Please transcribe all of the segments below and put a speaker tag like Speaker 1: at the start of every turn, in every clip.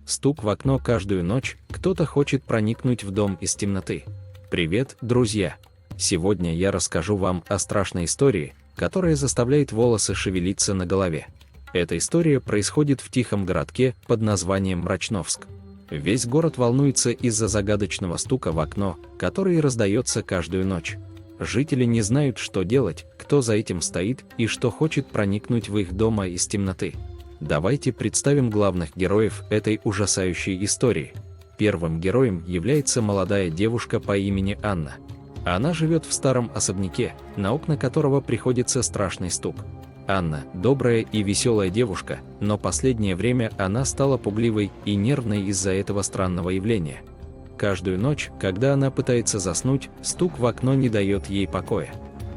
Speaker 1: стук в окно каждую ночь, кто-то хочет проникнуть в дом из темноты. Привет, друзья! Сегодня я расскажу вам о страшной истории, которая заставляет волосы шевелиться на голове. Эта история происходит в тихом городке под названием Мрачновск. Весь город волнуется из-за загадочного стука в окно, который раздается каждую ночь. Жители не знают, что делать, кто за этим стоит и что хочет проникнуть в их дом из темноты. Давайте представим главных героев этой ужасающей истории. Первым героем является молодая девушка по имени Анна. Она живет в старом особняке, на окна которого приходится страшный стук. Анна – добрая и веселая девушка, но последнее время она стала пугливой и нервной из-за этого странного явления. Каждую ночь, когда она пытается заснуть, стук в окно не дает ей покоя.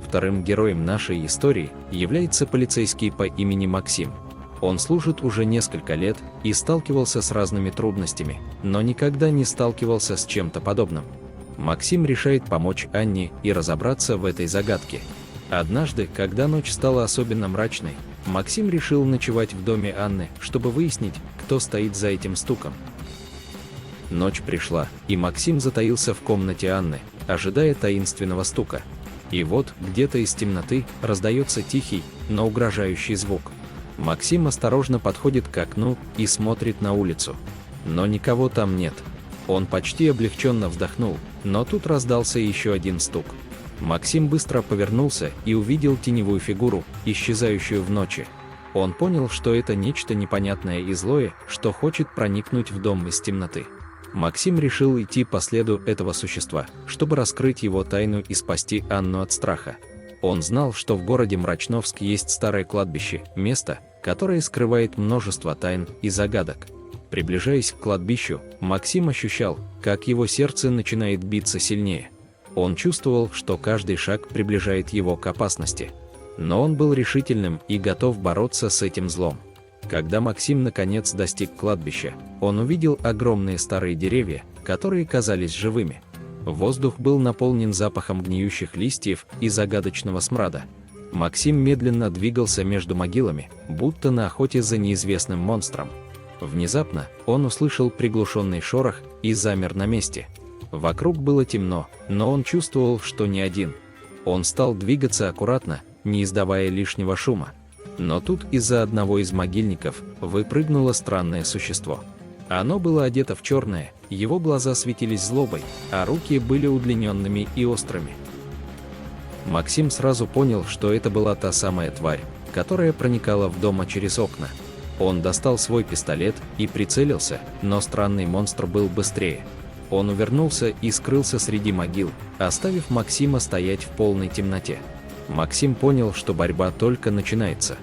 Speaker 1: Вторым героем нашей истории является полицейский по имени Максим. Он служит уже несколько лет и сталкивался с разными трудностями, но никогда не сталкивался с чем-то подобным. Максим решает помочь Анне и разобраться в этой загадке. Однажды, когда ночь стала особенно мрачной, Максим решил ночевать в доме Анны, чтобы выяснить, кто стоит за этим стуком. Ночь пришла, и Максим затаился в комнате Анны, ожидая таинственного стука. И вот, где-то из темноты раздается тихий, но угрожающий звук. Максим осторожно подходит к окну и смотрит на улицу. Но никого там нет. Он почти облегченно вздохнул, но тут раздался еще один стук. Максим быстро повернулся и увидел теневую фигуру, исчезающую в ночи. Он понял, что это нечто непонятное и злое, что хочет проникнуть в дом из темноты. Максим решил идти по следу этого существа, чтобы раскрыть его тайну и спасти Анну от страха. Он знал, что в городе Мрачновск есть старое кладбище, место, которое скрывает множество тайн и загадок. Приближаясь к кладбищу, Максим ощущал, как его сердце начинает биться сильнее. Он чувствовал, что каждый шаг приближает его к опасности. Но он был решительным и готов бороться с этим злом. Когда Максим наконец достиг кладбища, он увидел огромные старые деревья, которые казались живыми. Воздух был наполнен запахом гниющих листьев и загадочного смрада. Максим медленно двигался между могилами, будто на охоте за неизвестным монстром. Внезапно он услышал приглушенный шорох и замер на месте. Вокруг было темно, но он чувствовал, что не один. Он стал двигаться аккуратно, не издавая лишнего шума. Но тут из-за одного из могильников выпрыгнуло странное существо. Оно было одето в черное, его глаза светились злобой, а руки были удлиненными и острыми. Максим сразу понял, что это была та самая тварь, которая проникала в дом через окна. Он достал свой пистолет и прицелился, но странный монстр был быстрее. Он увернулся и скрылся среди могил, оставив Максима стоять в полной темноте. Максим понял, что борьба только начинается.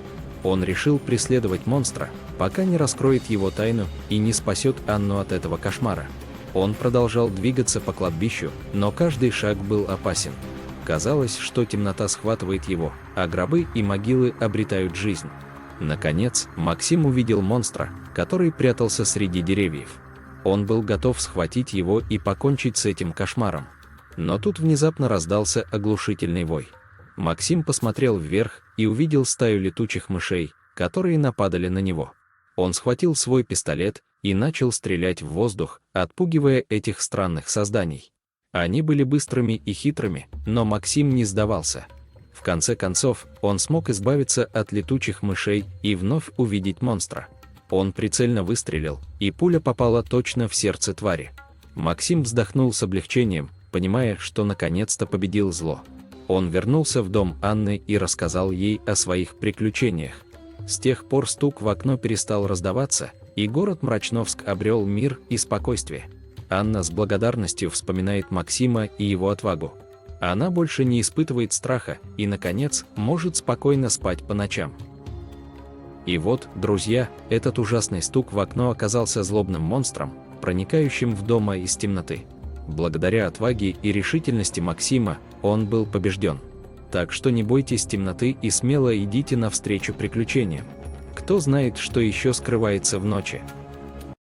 Speaker 1: Он решил преследовать монстра, пока не раскроет его тайну и не спасет Анну от этого кошмара. Он продолжал двигаться по кладбищу, но каждый шаг был опасен. Казалось, что темнота схватывает его, а гробы и могилы обретают жизнь. Наконец, Максим увидел монстра, который прятался среди деревьев. Он был готов схватить его и покончить с этим кошмаром. Но тут внезапно раздался оглушительный вой. Максим посмотрел вверх и увидел стаю летучих мышей, которые нападали на него. Он схватил свой пистолет и начал стрелять в воздух, отпугивая этих странных созданий. Они были быстрыми и хитрыми, но Максим не сдавался. В конце концов, он смог избавиться от летучих мышей и вновь увидеть монстра. Он прицельно выстрелил, и пуля попала точно в сердце твари. Максим вздохнул с облегчением, понимая, что наконец-то победил зло. Он вернулся в дом Анны и рассказал ей о своих приключениях. С тех пор стук в окно перестал раздаваться, и город Мрачновск обрел мир и спокойствие. Анна с благодарностью вспоминает Максима и его отвагу. Она больше не испытывает страха и, наконец, может спокойно спать по ночам. И вот, друзья, этот ужасный стук в окно оказался злобным монстром, проникающим в дом из темноты. Благодаря отваге и решительности Максима, он был побежден. Так что не бойтесь темноты и смело идите навстречу приключениям. Кто знает, что еще скрывается в ночи.